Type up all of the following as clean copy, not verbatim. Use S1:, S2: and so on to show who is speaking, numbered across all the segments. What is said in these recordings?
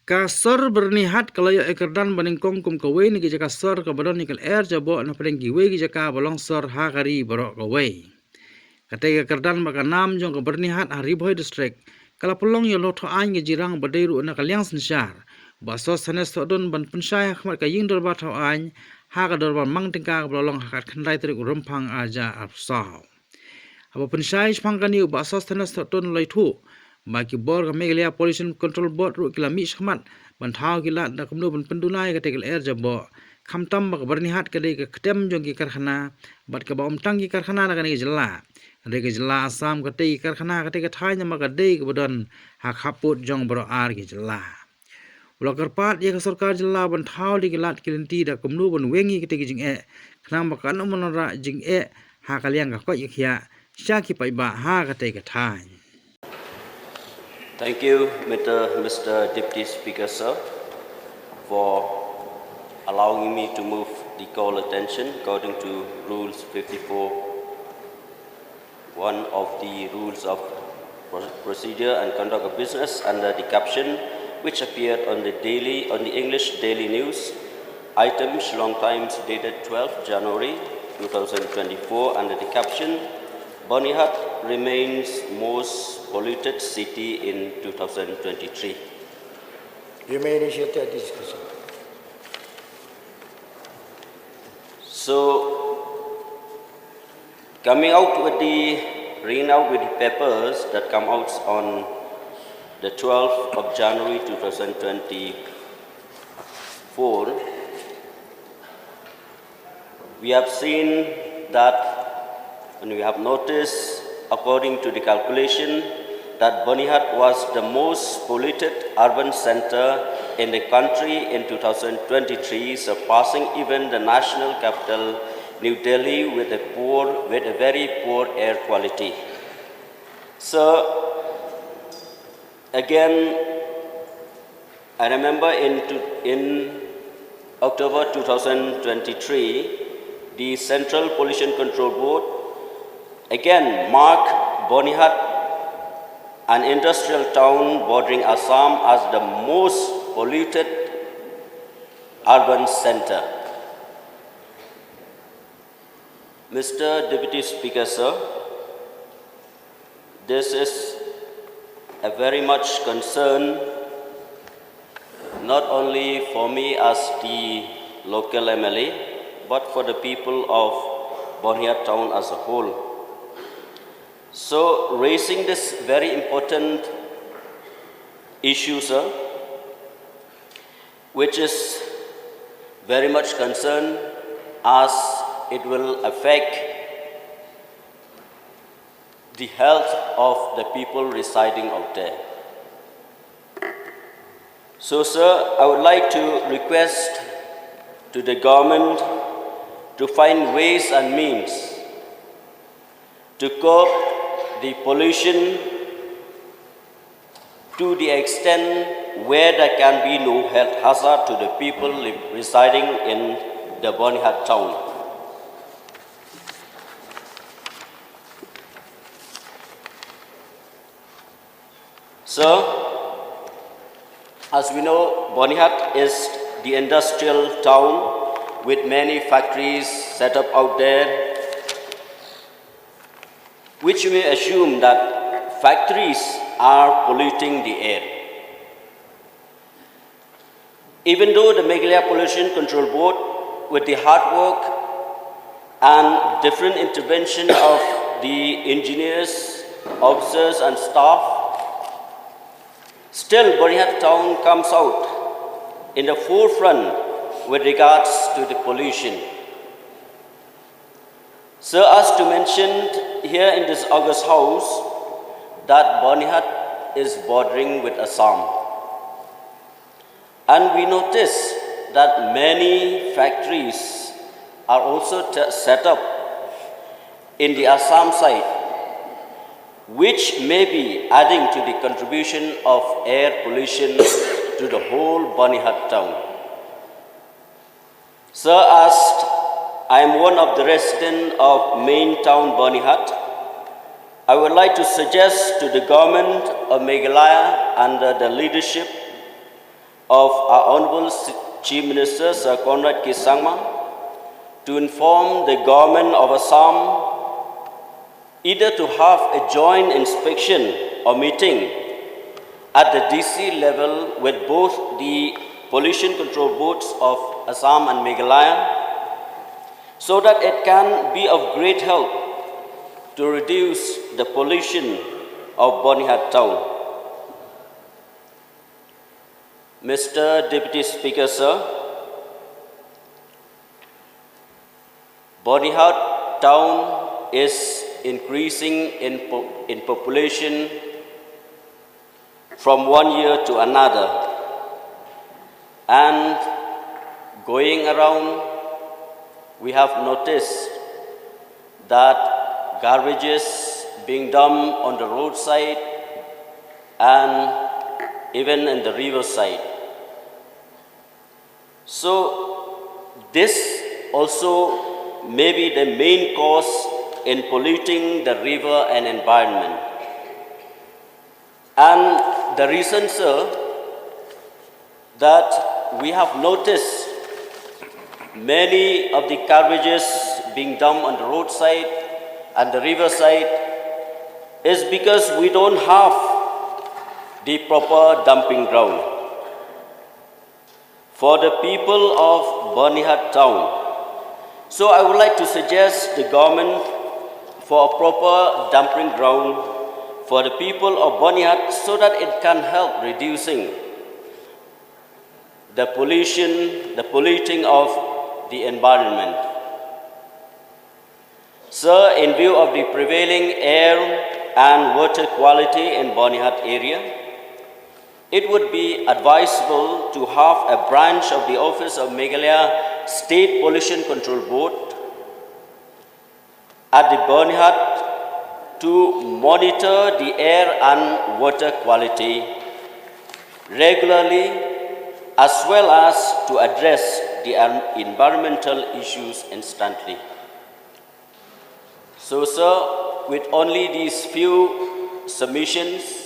S1: Kasar Byrnihat kalau ya ekerdan baning kongkum kawai ni kija kasar kabadon nikal jabo na padeng giwe kija ka balong sor hagari borok kawai. Kata ekerdan baka nam jong ke Byrnihat hari boy district kala pelong ya loto aing ke Jirang badairu na kalyang sensyar. Baso sanes todon ban pensai khmat ka Iing Dorbar tau aing haga Dorbar mang tingka balong hakat khandai terik rumpang aja apsau. Aba pensai pangkani baso sanes todon laitu bagi bor ka Jakhlia Pollution Control Board ru kila mi shmat ban thau kila da kumno ban pendunai ka tekel jabo khamtam bak Byrnihat ka de ka Tdem jong ki karkhana bat ka ba omtang ki karkhana na ka ni jela de ka jela asam ka te karkhana ka te ka thai na ma ka de ka bodon ha khaput jong bro ar ki jela ulakar pat ye ka sarkar jela ban thau di kilat kilinti da kumno ban wengi ka te ki jing khnam ba ka no monora jing ha kalyang ka ko yakhia sha ki pai ba ha ka te ka thai.
S2: Thank you, Mr. Deputy Speaker, sir, for allowing me to move the call attention according to Rules 54, one of the Rules of Procedure and Conduct of Business, under the caption which appeared on the English Daily News, items long times dated 12 January 2024, under the caption Byrnihat remains most polluted city in 2023.
S3: You may initiate a discussion.
S2: So, reading out with the papers that come out on the 12th of January 2024, we have seen that, and we have noticed, according to the calculation, that Byrnihat was the most polluted urban center in the country in 2023, surpassing even the national capital, New Delhi, with a very poor air quality. So, again, I remember in October 2023, the Central Pollution Control Board again marked Byrnihat, an industrial town bordering Assam, as the most polluted urban center. Mr. Deputy Speaker, sir, this is a very much concern not only for me as the local MLA, but for the people of Byrnihat town as a whole. So, raising this very important issue, sir, which is very much concerned as it will affect the health of the people residing out there. So, sir, I would like to request to the government to find ways and means to curb the pollution to the extent where there can be no health hazard to the people residing in the Byrnihat town. So, as we know, Byrnihat is the industrial town with many factories set up out there, which may assume that factories are polluting the air. Even though the Jakhlia Pollution Control Board, with the hard work and different intervention of the engineers, officers and staff, still Byrnihat town comes out in the forefront with regards to the pollution. So, as to mention here in this August House, that Byrnihat is bordering with Assam. And we notice that many factories are also set up in the Assam side, which may be adding to the contribution of air pollution to the whole Byrnihat town. So, as I am one of the residents of main town Byrnihat, I would like to suggest to the government of Jakhlia under the leadership of our Honorable Chief Minister Sir Conrad K. Sangma to inform the government of Assam either to have a joint inspection or meeting at the DC level with both the pollution control boards of Assam and Meghalaya, so that it can be of great help to reduce the pollution of Byrnihat town. Mr. Deputy Speaker, sir, Byrnihat town is increasing in population from one year to another, and going around we have noticed that garbages being dumped on the roadside and even in the riverside. So this also may be the main cause in polluting the river and environment. And the reason, sir, that we have noticed many of the garbages being dumped on the roadside and the riverside is because we don't have the proper dumping ground. For the people of Byrnihat town, so I would like to suggest the government for a proper dumping ground for the people of Byrnihat so that it can help reducing the pollution, the polluting of the environment. Sir, in view of the prevailing air and water quality in Byrnihat area, it would be advisable to have a branch of the Office of Meghalaya State Pollution Control Board at the Byrnihat to monitor the air and water quality regularly, as well as to address the environmental issues instantly. So, sir, with only these few submissions,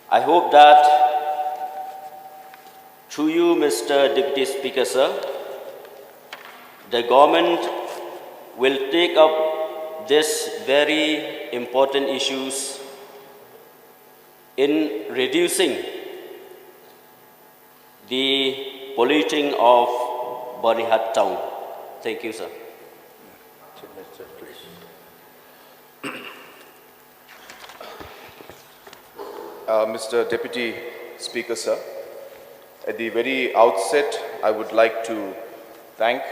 S2: I hope that through you, Mr. Deputy Speaker, sir, the government will take up these very important issues in reducing the polluting of Byrnihat town. Thank you, sir.
S4: Mr. Deputy Speaker, sir, at the very outset, I would like to thank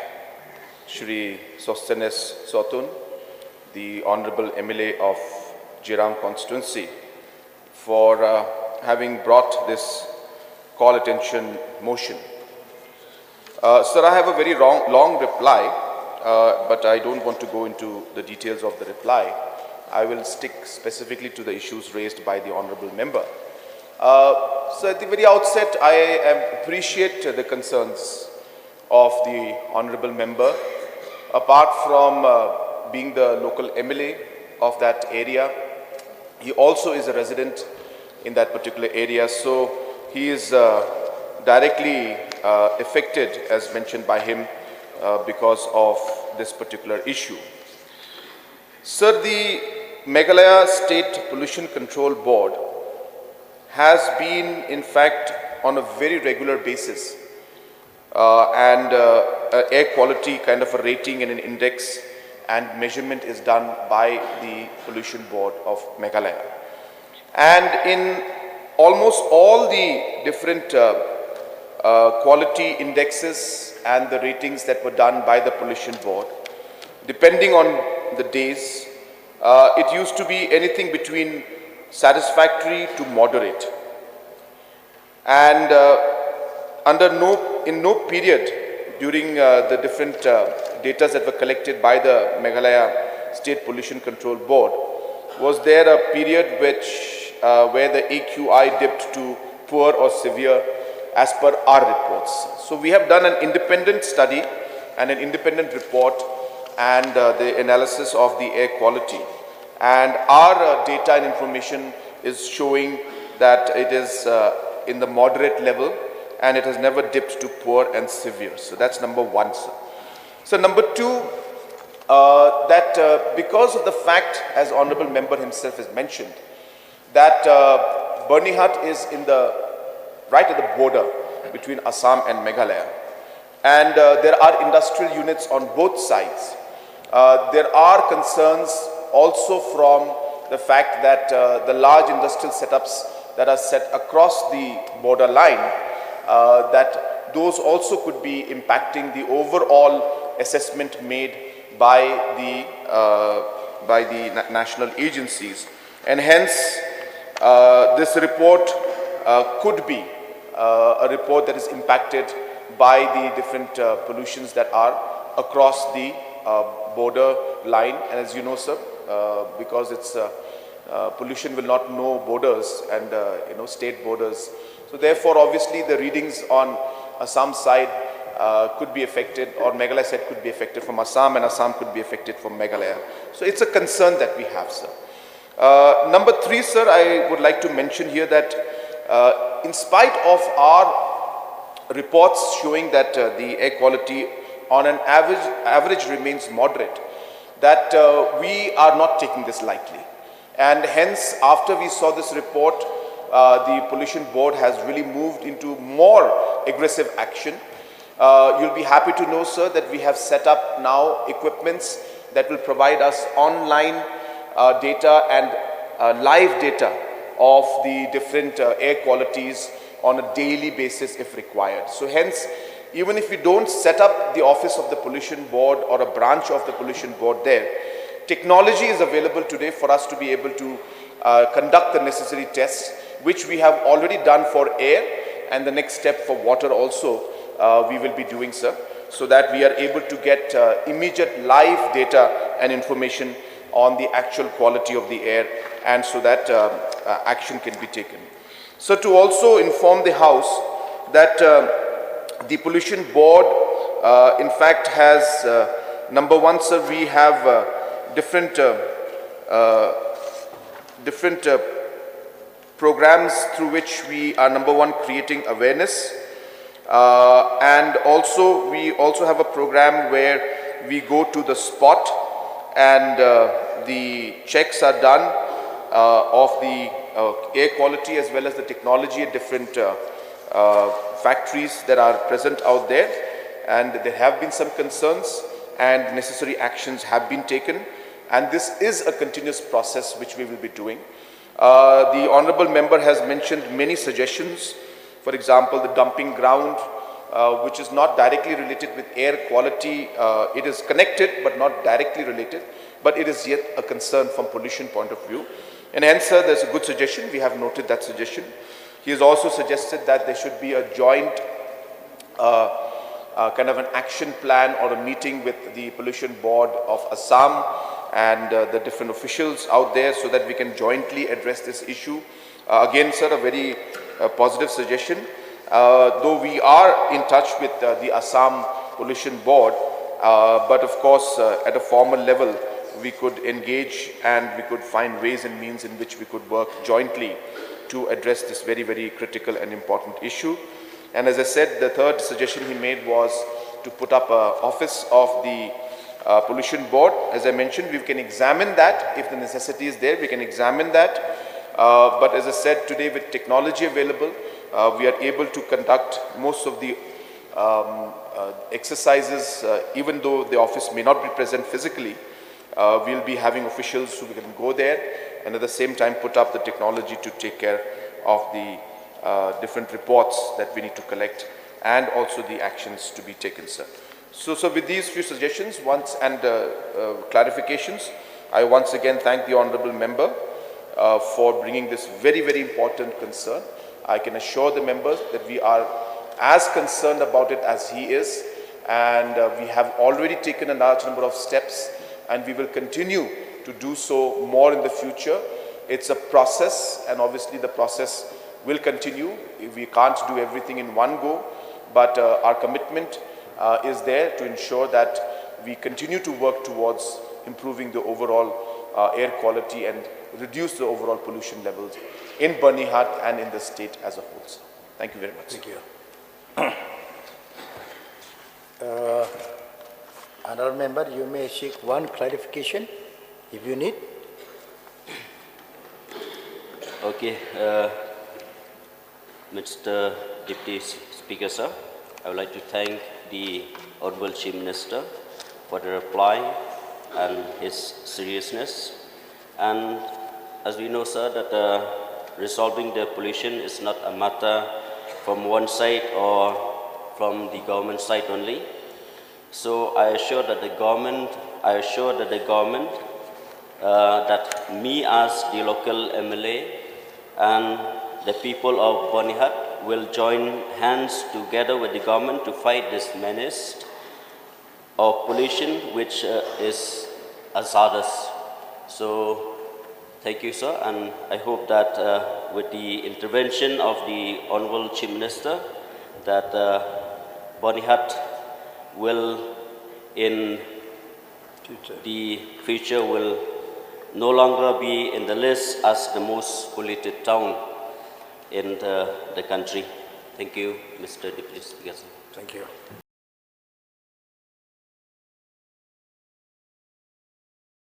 S4: Shri Sostenes Sotun, the Honorable MLA of Jirang constituency, for having brought this call attention motion. Sir, I have a very long reply, but I don't want to go into the details of the reply. I will stick specifically to the issues raised by the Honorable Member. So at the very outset, I appreciate the concerns of the Honorable Member. Apart from being the local MLA of that area, he also is a resident in that particular area. So he is directly affected, as mentioned by him, because of this particular issue. Sir, the Meghalaya State Pollution Control Board has been, in fact, on a very regular basis and air quality kind of a rating and an index and measurement is done by the Pollution Board of Meghalaya. And in almost all the different quality indexes and the ratings that were done by the Pollution Board, depending on the days, it used to be anything between satisfactory to moderate. And in no period during the different data that were collected by the Meghalaya State Pollution Control Board was there a period where the AQI dipped to poor or severe as per our reports. So we have done an independent study and an independent report and the analysis of the air quality. And our data and information is showing that it is in the moderate level and it has never dipped to poor and severe. So that's number one, sir. So number two, because of the fact, as Honorable Member himself has mentioned, that Byrnihat is right at the border between Assam and Meghalaya, and there are industrial units on both sides. There are concerns also from the fact that the large industrial setups that are set across the border line, that those also could be impacting the overall assessment made by the national agencies, and hence this report could be a report that is impacted by the different pollutions that are across the border line. And as you know, sir, because it's pollution will not know borders and state borders, so therefore obviously the readings on Assam side could be affected, or Meghalaya side could be affected from Assam, and Assam could be affected from Meghalaya. So it's a concern that we have, sir. Number three, sir, I would like to mention here that in spite of our reports showing that the air quality on an average remains moderate, that we are not taking this lightly. And hence, after we saw this report, the Pollution Board has really moved into more aggressive action. You'll be happy to know, sir, that we have set up now equipments that will provide us online data and live data of the different air qualities on a daily basis if required. So hence, even if we don't set up the office of the Pollution Board or a branch of the Pollution Board there, technology is available today for us to be able to conduct the necessary tests, which we have already done for air, and the next step for water also we will be doing, sir, so that we are able to get immediate live data and information on the actual quality of the air, and so that action can be taken. So to also inform the House that the Pollution Board in fact has, number one, sir, we have different programs through which we are, number one, creating awareness, and also we also have a program where we go to the spot and the checks are done of the air quality as well as the technology at different factories that are present out there, and there have been some concerns and necessary actions have been taken, and this is a continuous process which we will be doing. The Honorable Member has mentioned many suggestions. For example, the dumping ground, which is not directly related with air quality. It is connected but not directly related, but it is yet a concern from pollution point of view. And hence, sir, there's a good suggestion. We have noted that suggestion. He has also suggested that there should be a joint kind of an action plan or a meeting with the Pollution Board of Assam and the different officials out there, so that we can jointly address this issue. Again, sir, a very positive suggestion. Though we are in touch with the Assam Pollution Board, but of course at a formal level we could engage and we could find ways and means in which we could work jointly to address this very, very critical and important issue. And as I said, the third suggestion he made was to put up an office of the Pollution Board. As I mentioned, we can examine that. If the necessity is there, we can examine that. But as I said, today with technology available, we are able to conduct most of the exercises, even though the office may not be present physically. We'll be having officials who can go there and at the same time put up the technology to take care of the different reports that we need to collect and also the actions to be taken, sir. So with these few suggestions and clarifications, I once again thank the Honorable Member for bringing this very, very important concern. I can assure the members that we are as concerned about it as he is, and we have already taken a large number of steps, and we will continue to do so more in the future. It's a process, and obviously the process will continue. We can't do everything in one go, but our commitment is there to ensure that we continue to work towards improving the overall air quality and reduce the overall pollution levels in Byrnihat and in the state as a whole. Thank you very much.
S3: Thank you. Honourable member, you may seek one clarification if you need.
S2: Okay, Mr. Deputy Speaker, sir, I would like to thank the Honourable Chief Minister for the reply and his seriousness. And as we know, sir, that resolving the pollution is not a matter from one side or from the government side only. So I assure that the government, that me as the local MLA and the people of Byrnihat will join hands together with the government to fight this menace of pollution, which is hazardous. So, thank you, sir, and I hope that with the intervention of the Honourable Chief Minister, that Byrnihat will, in the future, will no longer be in the list as the most polluted town in the country. Thank you, Mr. Deputy Speaker.
S3: Thank you.